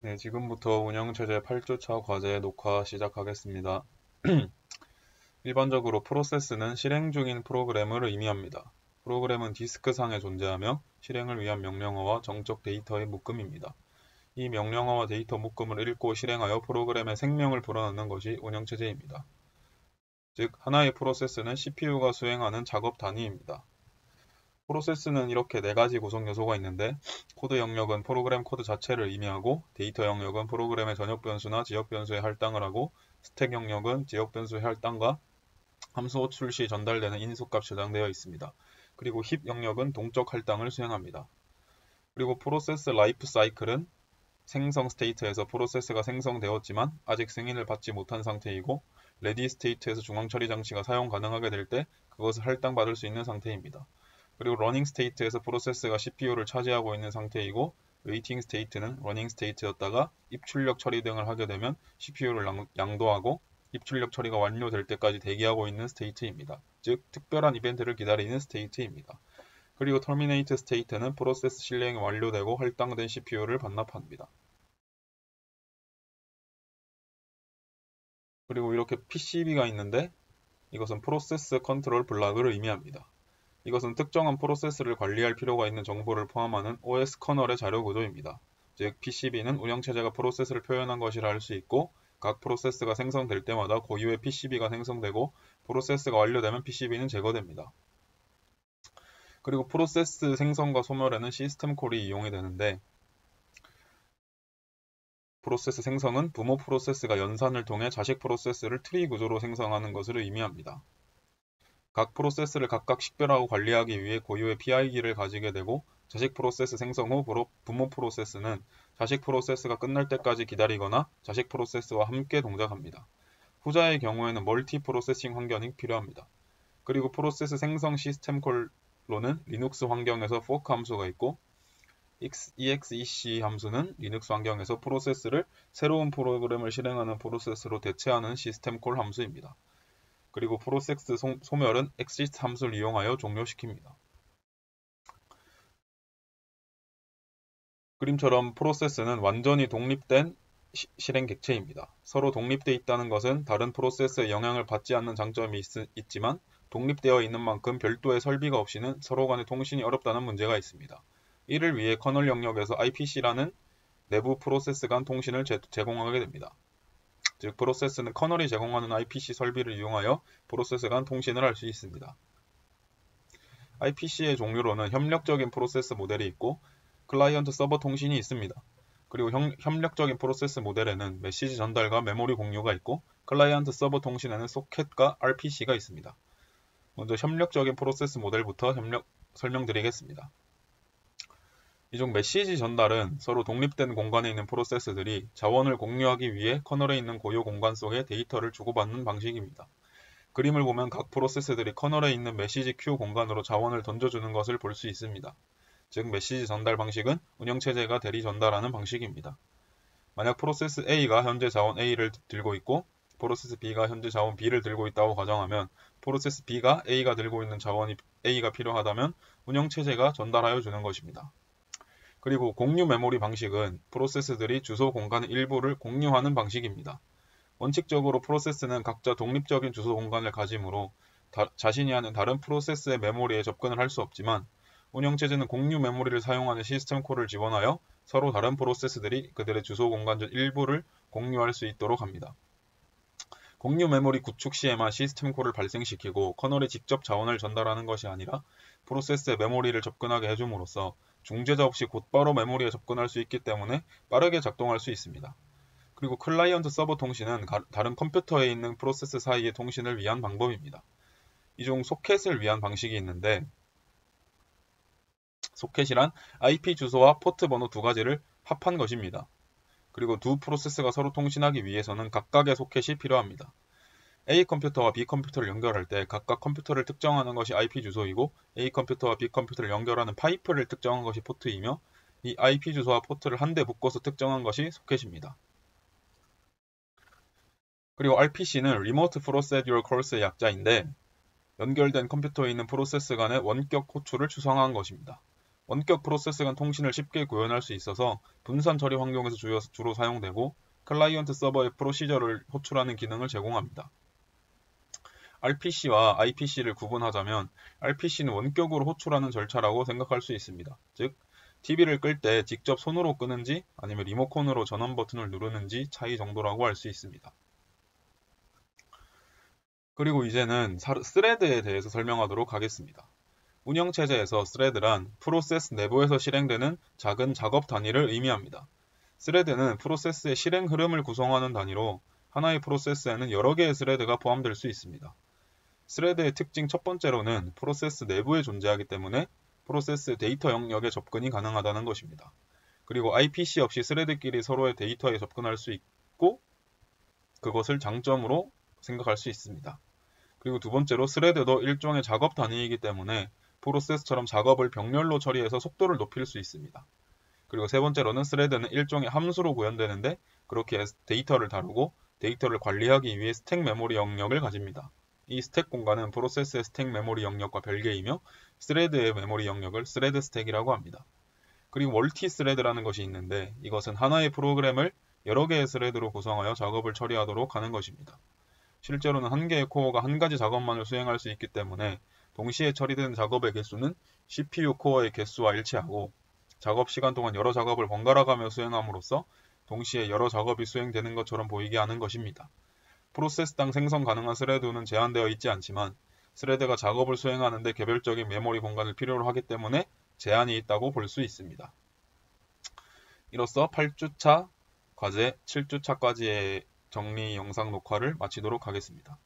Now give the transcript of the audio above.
네, 지금부터 운영체제 8주차 과제 녹화 시작하겠습니다. 일반적으로 프로세스는 실행 중인 프로그램을 의미합니다. 프로그램은 디스크상에 존재하며 실행을 위한 명령어와 정적 데이터의 묶음입니다. 이 명령어와 데이터 묶음을 읽고 실행하여 프로그램의 생명을 불어넣는 것이 운영체제입니다. 즉, 하나의 프로세스는 CPU가 수행하는 작업 단위입니다. 프로세스는 이렇게 네 가지 구성 요소가 있는데, 코드 영역은 프로그램 코드 자체를 의미하고, 데이터 영역은 프로그램의 전역 변수나 지역 변수에 할당을 하고, 스택 영역은 지역 변수의 할당과 함수 호출 시 전달되는 인수값 저장되어 있습니다. 그리고 힙 영역은 동적 할당을 수행합니다. 그리고 프로세스 라이프 사이클은 생성 스테이트에서 프로세스가 생성되었지만 아직 승인을 받지 못한 상태이고, 레디 스테이트에서 중앙 처리 장치가 사용 가능하게 될 때 그것을 할당받을 수 있는 상태입니다. 그리고 러닝 스테이트에서 프로세스가 CPU를 차지하고 있는 상태이고, 웨이팅 스테이트는 러닝 스테이트였다가 입출력 처리 등을 하게 되면 CPU를 양도하고 입출력 처리가 완료될 때까지 대기하고 있는 스테이트입니다. 즉, 특별한 이벤트를 기다리는 스테이트입니다. 그리고 터미네이트 스테이트는 프로세스 실행이 완료되고 할당된 CPU를 반납합니다. 그리고 이렇게 PCB가 있는데, 이것은 프로세스 컨트롤 블락을 의미합니다. 이것은 특정한 프로세스를 관리할 필요가 있는 정보를 포함하는 OS 커널의 자료 구조입니다. 즉, PCB는 운영체제가 프로세스를 표현한 것이라 할 수 있고, 각 프로세스가 생성될 때마다 고유의 PCB가 생성되고, 프로세스가 완료되면 PCB는 제거됩니다. 그리고 프로세스 생성과 소멸에는 시스템 콜이 이용이 되는데, 프로세스 생성은 부모 프로세스가 연산을 통해 자식 프로세스를 트리 구조로 생성하는 것을 의미합니다. 각 프로세스를 각각 식별하고 관리하기 위해 고유의 PID를 가지게 되고, 자식 프로세스 생성 후 부모 프로세스는 자식 프로세스가 끝날 때까지 기다리거나 자식 프로세스와 함께 동작합니다. 후자의 경우에는 멀티 프로세싱 환경이 필요합니다. 그리고 프로세스 생성 시스템 콜로는 리눅스 환경에서 fork 함수가 있고, exec 함수는 리눅스 환경에서 프로세스를 새로운 프로그램을 실행하는 프로세스로 대체하는 시스템 콜 함수입니다. 그리고 프로세스 소멸은 exit 함수를 이용하여 종료시킵니다. 그림처럼 프로세스는 완전히 독립된 실행 객체입니다. 서로 독립되어 있다는 것은 다른 프로세스의 영향을 받지 않는 장점이 있지만, 독립되어 있는 만큼 별도의 설비가 없이는 서로 간의 통신이 어렵다는 문제가 있습니다. 이를 위해 커널 영역에서 IPC라는 내부 프로세스 간 통신을 제공하게 됩니다. 즉, 프로세스는 커널이 제공하는 IPC 설비를 이용하여 프로세스 간 통신을 할 수 있습니다. IPC의 종류로는 협력적인 프로세스 모델이 있고, 클라이언트 서버 통신이 있습니다. 그리고 협력적인 프로세스 모델에는 메시지 전달과 메모리 공유가 있고, 클라이언트 서버 통신에는 소켓과 RPC가 있습니다. 먼저 협력적인 프로세스 모델부터 설명드리겠습니다. 이중 메시지 전달은 서로 독립된 공간에 있는 프로세스들이 자원을 공유하기 위해 커널에 있는 고유 공간 속에 데이터를 주고받는 방식입니다. 그림을 보면 각 프로세스들이 커널에 있는 메시지 큐 공간으로 자원을 던져주는 것을 볼 수 있습니다. 즉, 메시지 전달 방식은 운영체제가 대리 전달하는 방식입니다. 만약 프로세스 A가 현재 자원 A를 들고 있고, 프로세스 B가 현재 자원 B를 들고 있다고 가정하면, 프로세스 B가 A가 들고 있는 자원이 A가 필요하다면 운영체제가 전달하여 주는 것입니다. 그리고 공유 메모리 방식은 프로세스들이 주소 공간의 일부를 공유하는 방식입니다. 원칙적으로 프로세스는 각자 독립적인 주소 공간을 가지므로 자신이 하는 다른 프로세스의 메모리에 접근을 할 수 없지만, 운영체제는 공유 메모리를 사용하는 시스템 콜을 지원하여 서로 다른 프로세스들이 그들의 주소 공간 중 일부를 공유할 수 있도록 합니다. 공유 메모리 구축 시에만 시스템 콜을 발생시키고 커널에 직접 자원을 전달하는 것이 아니라 프로세스의 메모리를 접근하게 해줌으로써 중재자 없이 곧바로 메모리에 접근할 수 있기 때문에 빠르게 작동할 수 있습니다. 그리고 클라이언트 서버 통신은 다른 컴퓨터에 있는 프로세스 사이의 통신을 위한 방법입니다. 이 중 소켓을 위한 방식이 있는데, 소켓이란 IP 주소와 포트 번호 두 가지를 합한 것입니다. 그리고 두 프로세스가 서로 통신하기 위해서는 각각의 소켓이 필요합니다. A 컴퓨터와 B 컴퓨터를 연결할 때 각각 컴퓨터를 특정하는 것이 IP 주소이고, A 컴퓨터와 B 컴퓨터를 연결하는 파이프를 특정한 것이 포트이며, 이 IP 주소와 포트를 한데 묶어서 특정한 것이 소켓입니다. 그리고 RPC는 Remote Procedure Calls의 약자인데, 연결된 컴퓨터에 있는 프로세스 간의 원격 호출을 추상화한 것입니다. 원격 프로세스 간 통신을 쉽게 구현할 수 있어서 분산 처리 환경에서 주로 사용되고 클라이언트 서버의 프로시저를 호출하는 기능을 제공합니다. RPC와 IPC를 구분하자면 RPC는 원격으로 호출하는 절차라고 생각할 수 있습니다. 즉, TV를 끌 때 직접 손으로 끄는지 아니면 리모컨으로 전원 버튼을 누르는지 차이 정도라고 할 수 있습니다. 그리고 이제는 스레드에 대해서 설명하도록 하겠습니다. 운영체제에서 스레드란 프로세스 내부에서 실행되는 작은 작업 단위를 의미합니다. 스레드는 프로세스의 실행 흐름을 구성하는 단위로 하나의 프로세스에는 여러 개의 스레드가 포함될 수 있습니다. 스레드의 특징 첫 번째로는 프로세스 내부에 존재하기 때문에 프로세스 데이터 영역에 접근이 가능하다는 것입니다. 그리고 IPC 없이 스레드끼리 서로의 데이터에 접근할 수 있고 그것을 장점으로 생각할 수 있습니다. 그리고 두 번째로 스레드도 일종의 작업 단위이기 때문에 프로세스처럼 작업을 병렬로 처리해서 속도를 높일 수 있습니다. 그리고 세 번째로는 스레드는 일종의 함수로 구현되는데 그렇게 데이터를 다루고 데이터를 관리하기 위해 스택 메모리 영역을 가집니다. 이 스택 공간은 프로세스의 스택 메모리 영역과 별개이며 스레드의 메모리 영역을 스레드 스택이라고 합니다. 그리고 멀티 스레드라는 것이 있는데 이것은 하나의 프로그램을 여러 개의 스레드로 구성하여 작업을 처리하도록 하는 것입니다. 실제로는 한 개의 코어가 한 가지 작업만을 수행할 수 있기 때문에 동시에 처리되는 작업의 개수는 CPU 코어의 개수와 일치하고 작업 시간 동안 여러 작업을 번갈아 가며 수행함으로써 동시에 여러 작업이 수행되는 것처럼 보이게 하는 것입니다. 프로세스당 생성 가능한 스레드는 제한되어 있지 않지만 스레드가 작업을 수행하는 데 개별적인 메모리 공간을 필요로 하기 때문에 제한이 있다고 볼 수 있습니다. 이로써 8주차 과제 7주차까지의 정리 영상 녹화를 마치도록 하겠습니다.